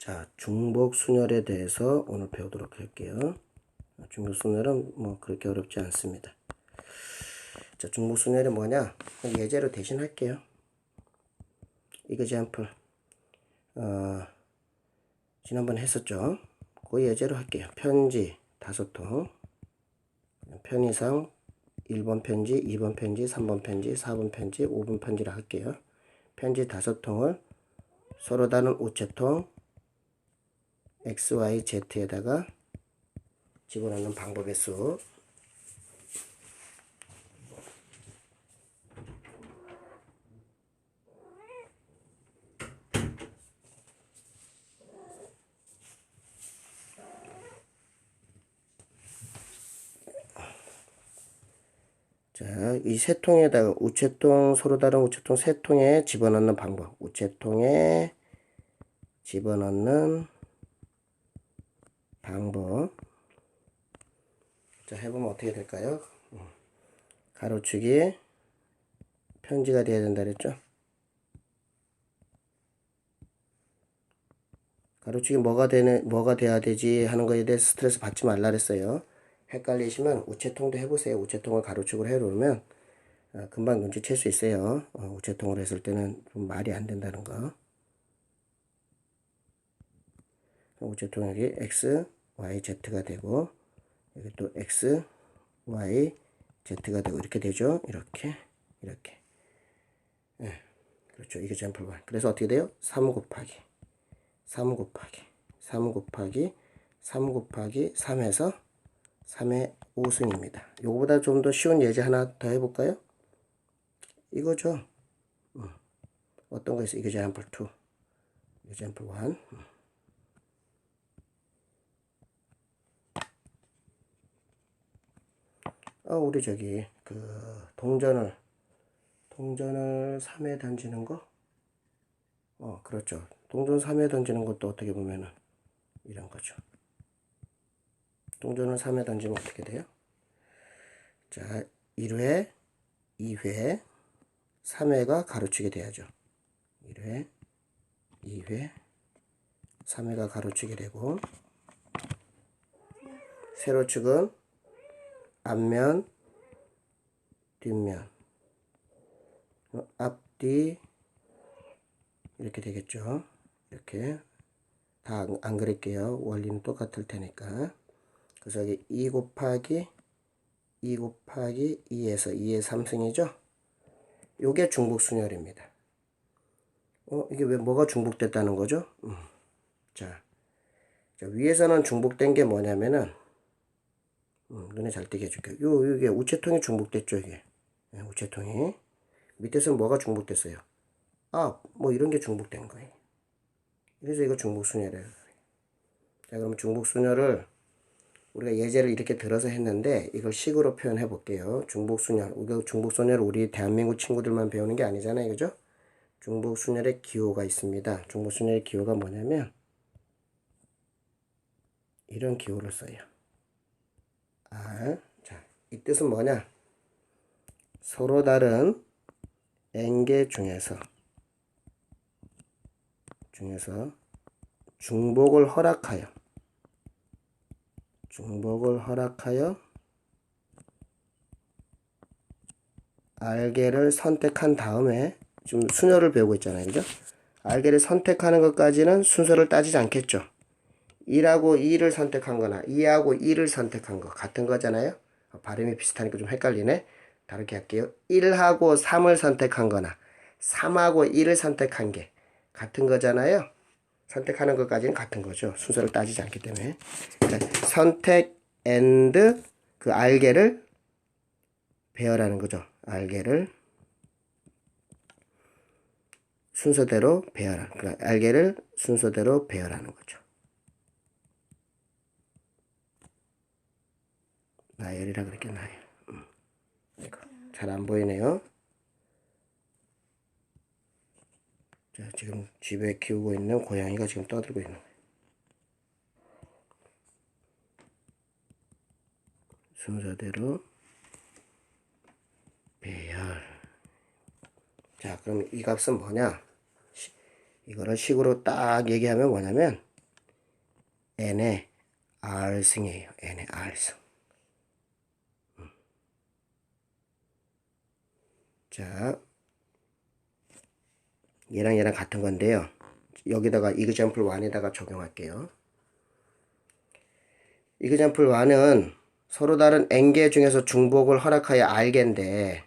자, 중복순열에 대해서 오늘 배우도록 할게요. 중복순열은 뭐 그렇게 어렵지 않습니다. 자, 중복순열이 뭐냐? 예제로 대신 할게요. example. 지난번에 했었죠. 그 예제로 할게요. 편지 5통. 편의상 1번 편지, 2번 편지, 3번 편지, 4번 편지, 5번 편지라 할게요. 편지 5통을 서로 다른 우체통 X, Y, Z에다가 집어넣는 방법의 수. 자, 이 세 통에다가 우체통, 서로 다른 우체통 세 통에 집어넣는 방법. 우체통에 집어넣는 방법. 자, 해보면 어떻게 될까요? 가로치기 편지가 돼야 된다 그랬죠? 가로치기 뭐가 돼야 되지 하는 거에 대해서 스트레스 받지 말라 그랬어요. 헷갈리시면 우체통도 해보세요. 우체통을 가로축으로 해놓으면 금방 눈치챌 수 있어요. 우체통으로 했을 때는 좀 말이 안 된다는 거. 우체통 여기 X, Y, Z가 되고 여기 또 X, Y, Z가 되고 이렇게 되죠. 이렇게. 네, 그렇죠. 이게 젠플 1. 그래서 어떻게 돼요? 3 곱하기 3 곱하기 3 곱하기 3 곱하기 3에서 3의 5승입니다. 요거보다 좀 더 쉬운 예제 하나 더 해볼까요? 이거죠. 어떤 거 있어? 이게 젠플 2, 이게 젠플 1. 우리 저기 그 동전을 3에 던지는 거? 그렇죠. 동전 3에 던지는 것도 어떻게 보면은 이런 거죠. 동전을 3에 던지면 어떻게 돼요? 자, 1회, 2회, 3회가 가로치게 돼야죠. 1회, 2회, 3회가 가로치게 되고 세로축은 앞면, 뒷면, 앞뒤 이렇게 되겠죠. 이렇게 다 안 그릴게요. 원리는 똑같을 테니까. 그래서 여기 2 곱하기 2에서 2의 3승이죠. 요게 중복순열입니다. 이게 왜 뭐가 중복됐다는 거죠? 자, 위에서는 중복된 게 뭐냐면은 눈에 잘 띄게 해줄게요. 이게 우체통이 중복됐죠. 이게 우체통이 밑에서는 뭐가 중복됐어요? 뭐 이런 게 중복된 거예요. 그래서 이거 중복순열이에요. 자, 그럼 중복순열을 우리가 예제를 이렇게 들어서 했는데 이걸 식으로 표현해 볼게요. 중복순열. 우리가 중복순열을 우리 대한민국 친구들만 배우는 게 아니잖아요. 그죠? 중복순열의 기호가 있습니다. 중복순열의 기호가 뭐냐면 이런 기호를 써요. 자, 이 뜻은 뭐냐? 서로 다른 n개 중에서 중복을 허락하여 알개를 선택한 다음에 지금 순열을 배우고 있잖아요. 그죠? 알개를 선택하는 것까지는 순서를 따지지 않겠죠. 1하고 2를 선택한 거나 2하고 2를 선택한 거 같은 거잖아요. 발음이 비슷하니까 좀 헷갈리네. 다르게 할게요. 1하고 3을 선택한 거나 3하고 2를 선택한 게 같은 거잖아요. 선택하는 것까지는 같은 거죠. 순서를 따지지 않기 때문에. 그러니까 선택 and 그 알개를 배열하는 거죠. 알개를 순서대로 배열하는, 그러니까 알개를 순서대로 배열하는 거죠. 나열이라 그랬겠나요? 잘 안 보이네요. 자, 지금 집에 키우고 있는 고양이가 지금 떠들고 있는 거예요. 순서대로 배열. 자, 그럼 이 값은 뭐냐? 이거를 식으로 딱 얘기하면 뭐냐면 n의 r승이에요. n의 r승. 자, 얘랑 얘랑 같은 건데요. 여기다가 example 1에다가 적용할게요. example 1은 서로 다른 n개 중에서 중복을 허락하여 r개인데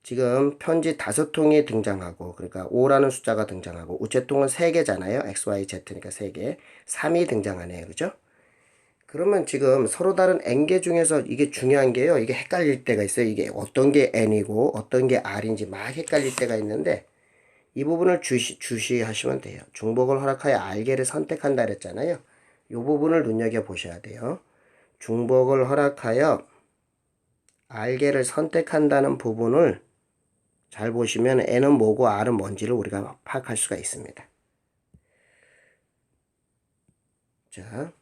지금 편지 5통이 등장하고, 그러니까 5라는 숫자가 등장하고, 우체통은 3개잖아요. x, y, z니까 3개. 3이 등장하네요. 그죠? 그러면 지금 서로 다른 n개 중에서 이게 중요한 게요. 이게 헷갈릴 때가 있어요. 이게 어떤 게 n이고 어떤 게 r인지 막 헷갈릴 때가 있는데, 이 부분을 주시하시면 돼요. 중복을 허락하여 r개를 선택한다 그랬잖아요. 이 부분을 눈여겨보셔야 돼요. 중복을 허락하여 r개를 선택한다는 부분을 잘 보시면 n은 뭐고 r은 뭔지를 우리가 파악할 수가 있습니다. 자,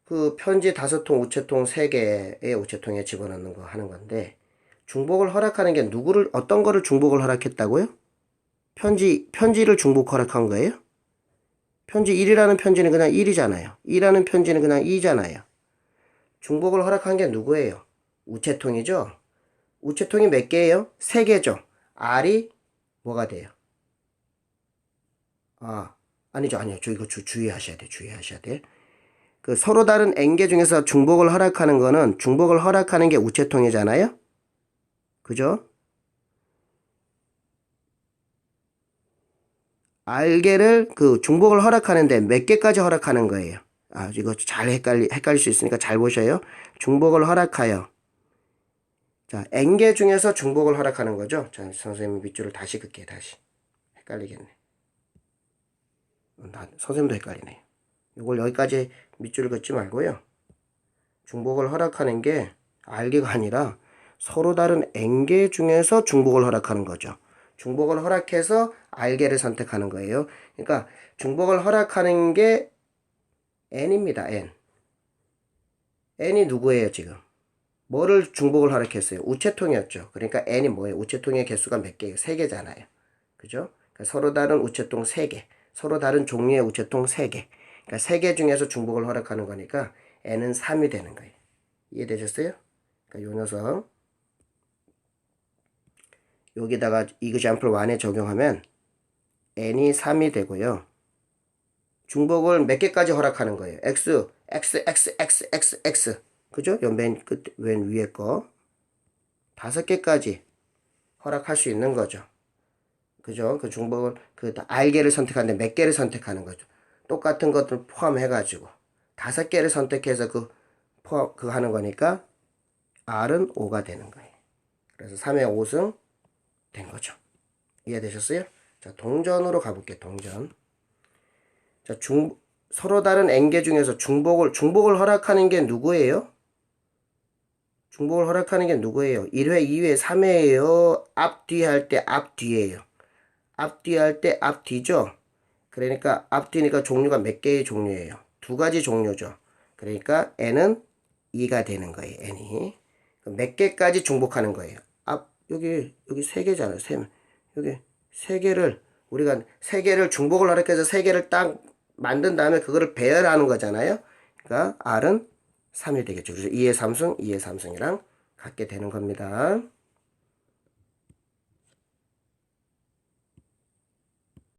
그 편지 5통, 우체통 3개의 우체통에 집어넣는 거 하는 건데, 중복을 허락하는 게 누구를, 어떤 거를 중복을 허락했다고요? 편지를 중복 허락한 거예요? 편지 1이라는 편지는 그냥 1이잖아요. 2라는 편지는 그냥 2잖아요. 중복을 허락한 게 누구예요? 우체통이죠? 우체통이 몇 개예요? 3개죠. R이 뭐가 돼요? 아니죠. 저 이거 주의하셔야 돼. 주의하셔야 돼. 그 서로 다른 n개 중에서 중복을 허락하는 거는, 중복을 허락하는 게 우체통이잖아요? 그죠? R개를 그 중복을 허락하는데 몇 개까지 허락하는 거예요? 이거 잘 헷갈릴 수 있으니까 잘 보셔요. 중복을 허락하여. 자, n개 중에서 중복을 허락하는 거죠. 자, 선생님 밑줄을 다시 긋게, 다시. 헷갈리겠네. 선생님도 헷갈리네. 이걸 여기까지 밑줄을 긋지 말고요. 중복을 허락하는 게 R개가 아니라 서로 다른 n개 중에서 중복을 허락하는 거죠. 중복을 허락해서 R개를 선택하는 거예요. 그러니까 중복을 허락하는 게 n입니다. n이 누구예요 지금? 뭐를 중복을 허락했어요? 우체통이었죠. 그러니까 n이 뭐예요? 우체통의 개수가 몇 개예요? 3개잖아요. 그죠? 그러니까 서로 다른 우체통 3개, 서로 다른 종류의 우체통 3개. 그러니까 3개 중에서 중복을 허락하는 거니까 n은 3이 되는 거예요. 이해되셨어요? 그러니까 요 녀석 여기다가 example 1에 적용하면 n이 3이 되고요. 중복을 몇 개까지 허락하는 거예요? x, x, x, x, x, x. 그죠? 맨 위에 거 5개까지 허락할 수 있는 거죠. 그죠? 그 중복을 R개를 선택하는데 몇 개를 선택하는 거죠. 똑같은 것들 포함해가지고 5개를 선택해서 그거 하는 거니까 R은 5가 되는 거예요. 그래서 3의 5승 된 거죠. 이해되셨어요? 자, 동전으로 가볼게요. 동전. 자, 서로 다른 n개 중에서 중복을 허락하는 게 누구예요? 중복을 허락하는 게 누구예요? 1회, 2회, 3회예요. 앞뒤 할 때 앞뒤예요. 앞뒤 할 때 앞뒤죠? 그러니까 앞뒤니까 종류가 몇 개의 종류예요? 2가지 종류죠. 그러니까 n은 2가 되는 거예요. n이. 몇 개까지 중복하는 거예요? 여기 3개잖아요. 여기 3개를 우리가 3개를 중복을 허락해서 3개를 딱 만든 다음에 그거를 배열하는 거잖아요. 그러니까 R은 3이 되겠죠. 그래서 2의 3승, 2의 3승이랑 같게 되는 겁니다.